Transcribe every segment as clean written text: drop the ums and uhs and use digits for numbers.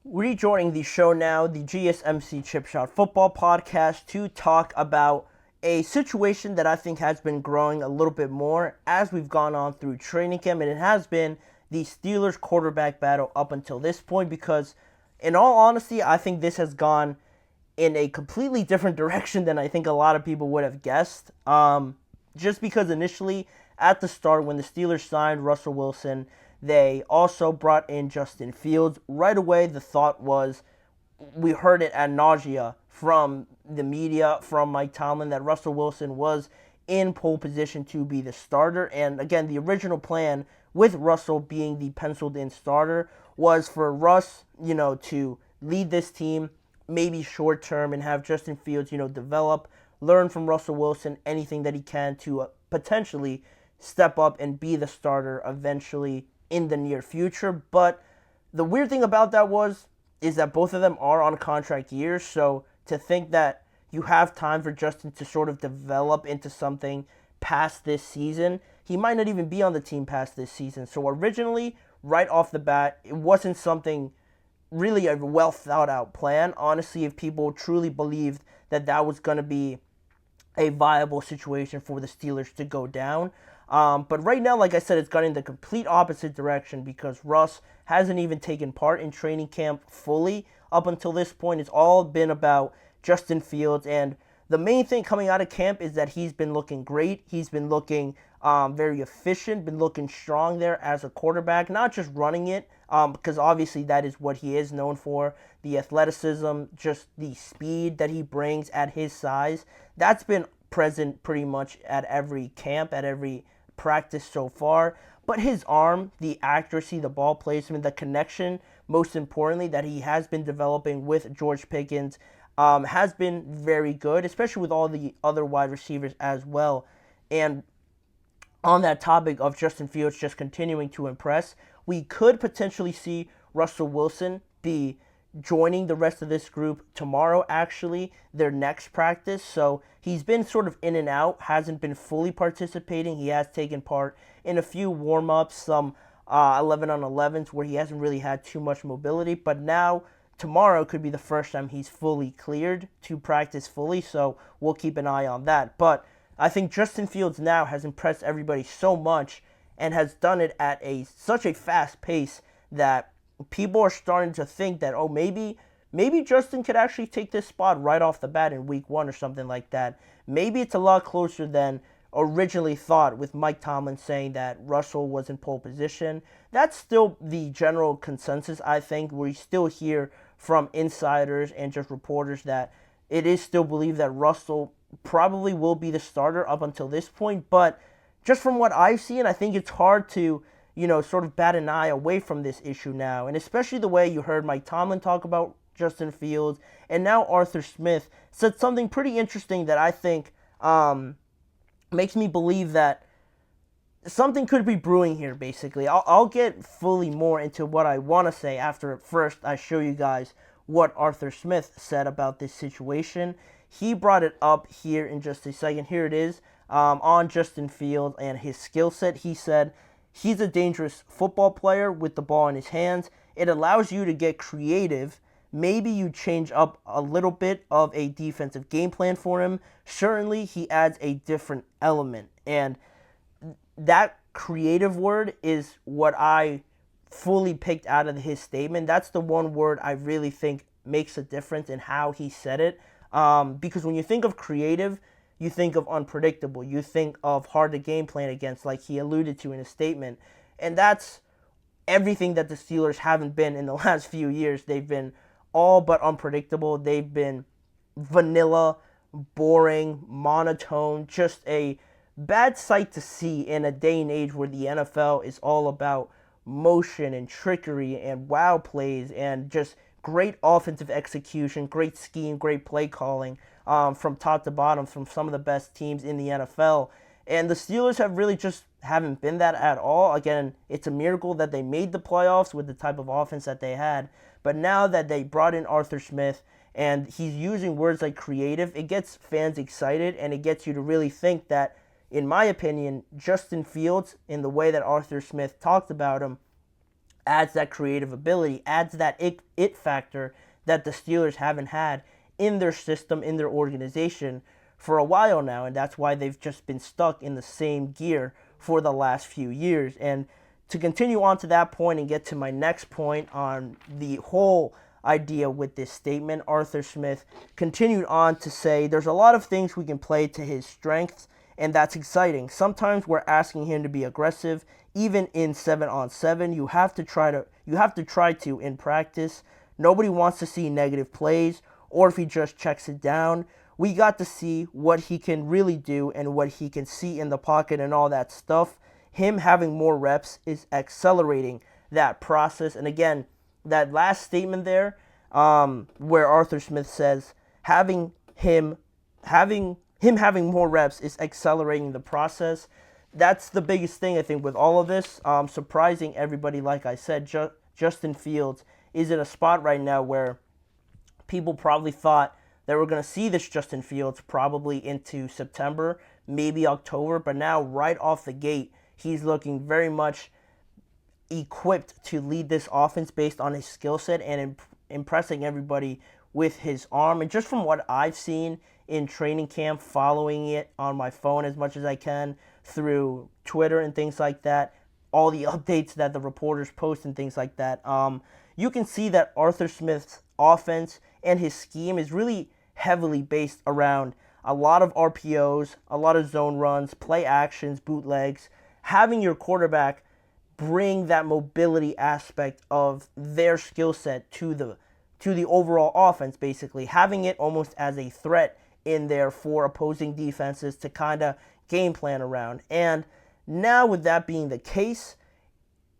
Rejoining the show now, the GSMC Chip Shot Football Podcast, to talk about a situation that I think has been growing a little bit more as we've gone on through training camp, and it has been the Steelers quarterback battle up until this point because, in all honesty, I think this has gone in a completely different direction than I think a lot of people would have guessed. Just because initially, at the start, when the Steelers signed Russell Wilson, they also brought in Justin Fields. Right away, the thought was, we heard it ad nausea from the media, from Mike Tomlin, that Russell Wilson was in pole position to be the starter. And again, the original plan with Russell being the penciled in starter was for Russ, to lead this team, maybe short term, and have Justin Fields, develop, learn from Russell Wilson anything that he can to potentially step up and be the starter eventually in the near future. But the weird thing about that is that both of them are on contract years, so to think that you have time for Justin to sort of develop into something past this season, he might not even be on the team past this season. So originally, right off the bat, it wasn't something really a well thought out plan. Honestly, if people truly believed that that was going to be a viable situation for the Steelers to go down. But right now, like I said, it's gone in the complete opposite direction because Russ hasn't even taken part in training camp fully up until this point. It's all been about Justin Fields, and the main thing coming out of camp is that he's been looking great. He's been looking very efficient, been looking strong there as a quarterback, not just running it, because obviously that is what he is known for, the athleticism, just the speed that he brings at his size. That's been present pretty much at every camp, at every practice so far. But his arm, the accuracy, the ball placement, the connection, most importantly, that he has been developing with George Pickens, has been very good, especially with all the other wide receivers as well. And on that topic of Justin Fields just continuing to impress, we could potentially see Russell Wilson be joining the rest of this group tomorrow, actually, their next practice. So he's been sort of in and out, hasn't been fully participating. He has taken part in a few warm-ups, some 11-on-11s where he hasn't really had too much mobility. But now, tomorrow could be the first time he's fully cleared to practice fully, so we'll keep an eye on that. But I think Justin Fields now has impressed everybody so much and has done it at such a fast pace that people are starting to think that, maybe Justin could actually take this spot right off the bat in week 1 or something like that. Maybe it's a lot closer than originally thought, with Mike Tomlin saying that Russell was in pole position. That's still the general consensus, I think. We still hear from insiders and just reporters that it is still believed that Russell probably will be the starter up until this point. But just from what I've seen, I think it's hard to sort of bat an eye away from this issue now. And especially the way you heard Mike Tomlin talk about Justin Fields, and now Arthur Smith said something pretty interesting that I think makes me believe that something could be brewing here, basically. I'll get fully more into what I want to say after first I show you guys what Arthur Smith said about this situation. He brought it up here in just a second. Here it is, on Justin Fields and his skill set. He said, he's a dangerous football player with the ball in his hands. It allows you to get creative. Maybe you change up a little bit of a defensive game plan for him. Certainly, he adds a different element. And that creative word is what I fully picked out of his statement. That's the one word I really think makes a difference in how he said it. Because when you think of creative, you think of unpredictable. You think of hard to game plan against, like he alluded to in his statement. And that's everything that the Steelers haven't been in the last few years. They've been all but unpredictable. They've been vanilla, boring, monotone, just a bad sight to see in a day and age where the NFL is all about motion and trickery and wow plays and just great offensive execution, great scheme, great play calling from top to bottom from some of the best teams in the NFL. And the Steelers have really just haven't been that at all. Again, it's a miracle that they made the playoffs with the type of offense that they had. But now that they brought in Arthur Smith and he's using words like creative, it gets fans excited and it gets you to really think that, in my opinion, Justin Fields, in the way that Arthur Smith talked about him, adds that creative ability, adds that it factor that the Steelers haven't had in their system, in their organization for a while now. And that's why they've just been stuck in the same gear for the last few years. And to continue on to that point and get to my next point on the whole idea with this statement, Arthur Smith continued on to say there's a lot of things we can play to his strengths, and that's exciting. Sometimes we're asking him to be aggressive, even in 7-on-7. You have to try to in practice. Nobody wants to see negative plays or if he just checks it down. We got to see what he can really do and what he can see in the pocket and all that stuff. Him having more reps is accelerating that process. And again, that last statement there, where Arthur Smith says having more reps is accelerating the process. That's the biggest thing, I think, with all of this. Surprising everybody, like I said, Justin Fields is in a spot right now where people probably thought that we're going to see this Justin Fields probably into September, maybe October, but now right off the gate, he's looking very much equipped to lead this offense based on his skill set and impressing everybody with his arm. And just from what I've seen in training camp, following it on my phone as much as I can through Twitter and things like that, all the updates that the reporters post and things like that, you can see that Arthur Smith's offense and his scheme is really heavily based around a lot of RPOs, a lot of zone runs, play actions, bootlegs, having your quarterback bring that mobility aspect of their skill set to the overall offense, basically having it almost as a threat in there for opposing defenses to kind of game plan around. And now with that being the case,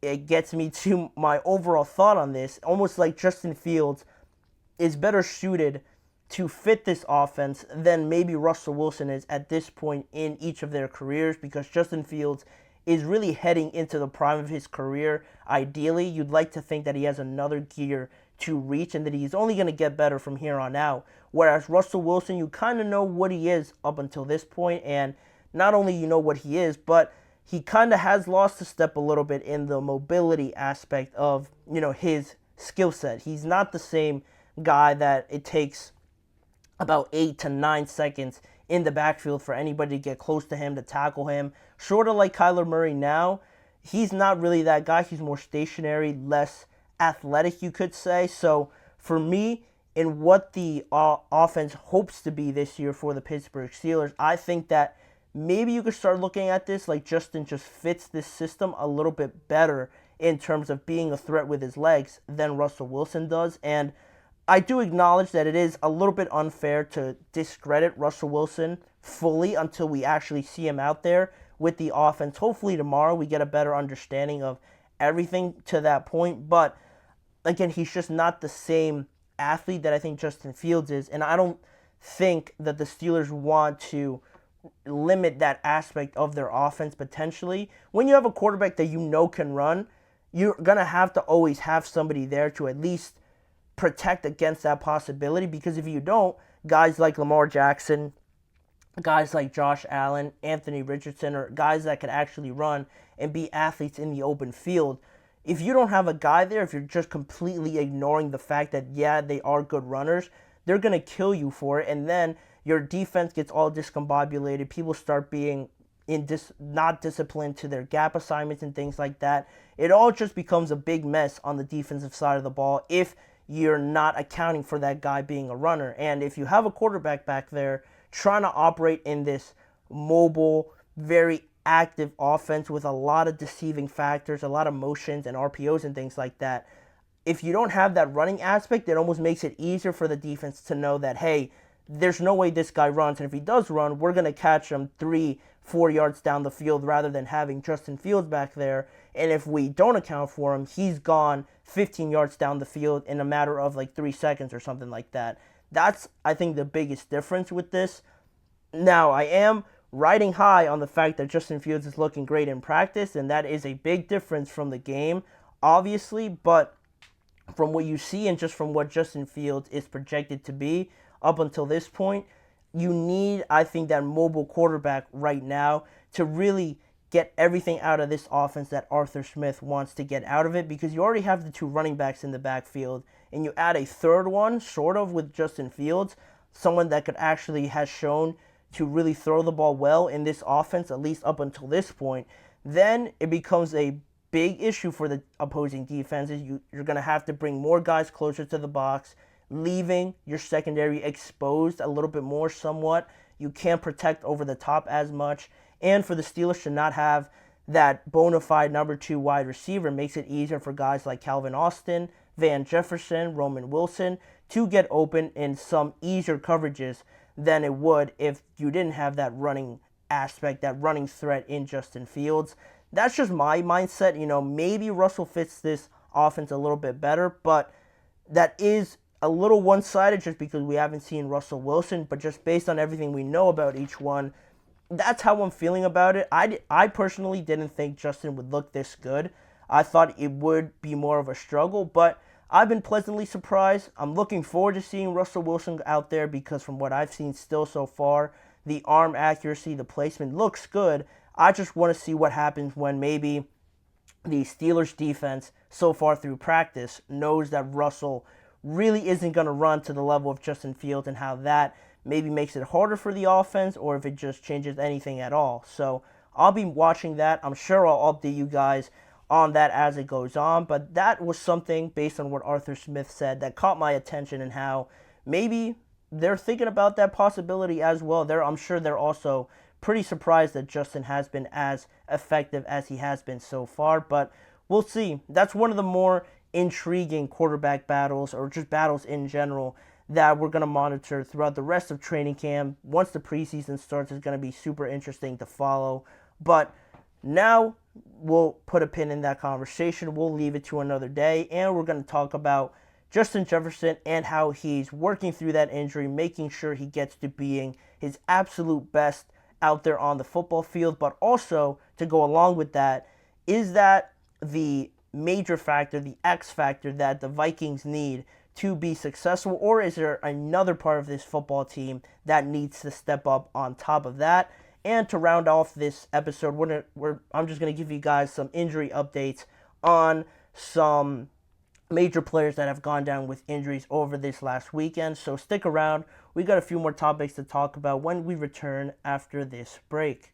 it gets me to my overall thought on this. Almost like Justin Fields is better suited to fit this offense than maybe Russell Wilson is at this point in each of their careers, because Justin Fields is really heading into the prime of his career. Ideally, you'd like to think that he has another gear to reach and that he's only going to get better from here on out. Whereas Russell Wilson, you kind of know what he is up until this point, and not only you know what he is, but he kind of has lost a step a little bit in the mobility aspect of, his skill set. He's not the same guy that it takes about 8 to 9 seconds in the backfield for anybody to get close to him, to tackle him. Sort of like Kyler Murray now, he's not really that guy. He's more stationary, less athletic, you could say. So for me, in what the offense hopes to be this year for the Pittsburgh Steelers, I think that maybe you could start looking at this like Justin just fits this system a little bit better in terms of being a threat with his legs than Russell Wilson does. And I do acknowledge that it is a little bit unfair to discredit Russell Wilson fully until we actually see him out there with the offense. Hopefully tomorrow we get a better understanding of everything to that point. But again, he's just not the same athlete that I think Justin Fields is. And I don't think that the Steelers want to limit that aspect of their offense potentially. When you have a quarterback that can run, you're going to have to always have somebody there to at least protect against that possibility, because if you don't, guys like Lamar Jackson, guys like Josh Allen, Anthony Richardson, or guys that could actually run and be athletes in the open field, if you don't have a guy there, if you're just completely ignoring the fact that, they are good runners, they're going to kill you for it, and then your defense gets all discombobulated. People start being not disciplined to their gap assignments and things like that. It all just becomes a big mess on the defensive side of the ball if you're not accounting for that guy being a runner. And if you have a quarterback back there trying to operate in this mobile, very active offense with a lot of deceiving factors, a lot of motions and RPOs and things like that, if you don't have that running aspect, it almost makes it easier for the defense to know that, hey, there's no way this guy runs, and if he does run, we're going to catch him 3-4 yards down the field rather than having Justin Fields back there. And if we don't account for him, he's gone 15 yards down the field in a matter of like 3 seconds or something like that. That's, I think, the biggest difference with this. Now, I am riding high on the fact that Justin Fields is looking great in practice, and that is a big difference from the game, obviously, but from what you see and just from what Justin Fields is projected to be up until this point, you need, I think, that mobile quarterback right now to really get everything out of this offense that Arthur Smith wants to get out of it, because you already have the 2 running backs in the backfield, and you add a third one, sort of, with Justin Fields, someone that could actually has shown to really throw the ball well in this offense, at least up until this point, then it becomes a big issue for the opposing defenses. You're going to have to bring more guys closer to the box, leaving your secondary exposed a little bit more somewhat. You can't protect over the top as much. And for the Steelers to not have that bona fide number 2 wide receiver makes it easier for guys like Calvin Austin, Van Jefferson, Roman Wilson to get open in some easier coverages than it would if you didn't have that running aspect, that running threat in Justin Fields. That's just my mindset. Maybe Russell fits this offense a little bit better, but that is a little one-sided just because we haven't seen Russell Wilson, but just based on everything we know about each one, that's how I'm feeling about it. I personally didn't think Justin would look this good. I thought it would be more of a struggle, but I've been pleasantly surprised. I'm looking forward to seeing Russell Wilson out there because from what I've seen still so far, the arm accuracy, the placement looks good. I just want to see what happens when maybe the Steelers defense so far through practice knows that Russell really isn't going to run to the level of Justin Fields, and how that maybe makes it harder for the offense, or if it just changes anything at all. So I'll be watching that. I'm sure I'll update you guys on that as it goes on, but that was something based on what Arthur Smith said that caught my attention, and how maybe they're thinking about that possibility as well. I'm sure they're also pretty surprised that Justin has been as effective as he has been so far, but we'll see. That's one of the more intriguing quarterback battles, or just battles in general, that we're going to monitor throughout the rest of training camp. Once the preseason starts, it's going to be super interesting to follow. But now we'll put a pin in that conversation. We'll leave it to another day, and we're going to talk about Justin Jefferson and how he's working through that injury, making sure he gets to being his absolute best out there on the football field. But also, to go along with that, is that the major factor, the X factor that the Vikings need to be successful, or is there another part of this football team that needs to step up on top of that? And to round off this episode, I'm just going to give you guys some injury updates on some major players that have gone down with injuries over this last weekend. So stick around. We got a few more topics to talk about when we return after this break.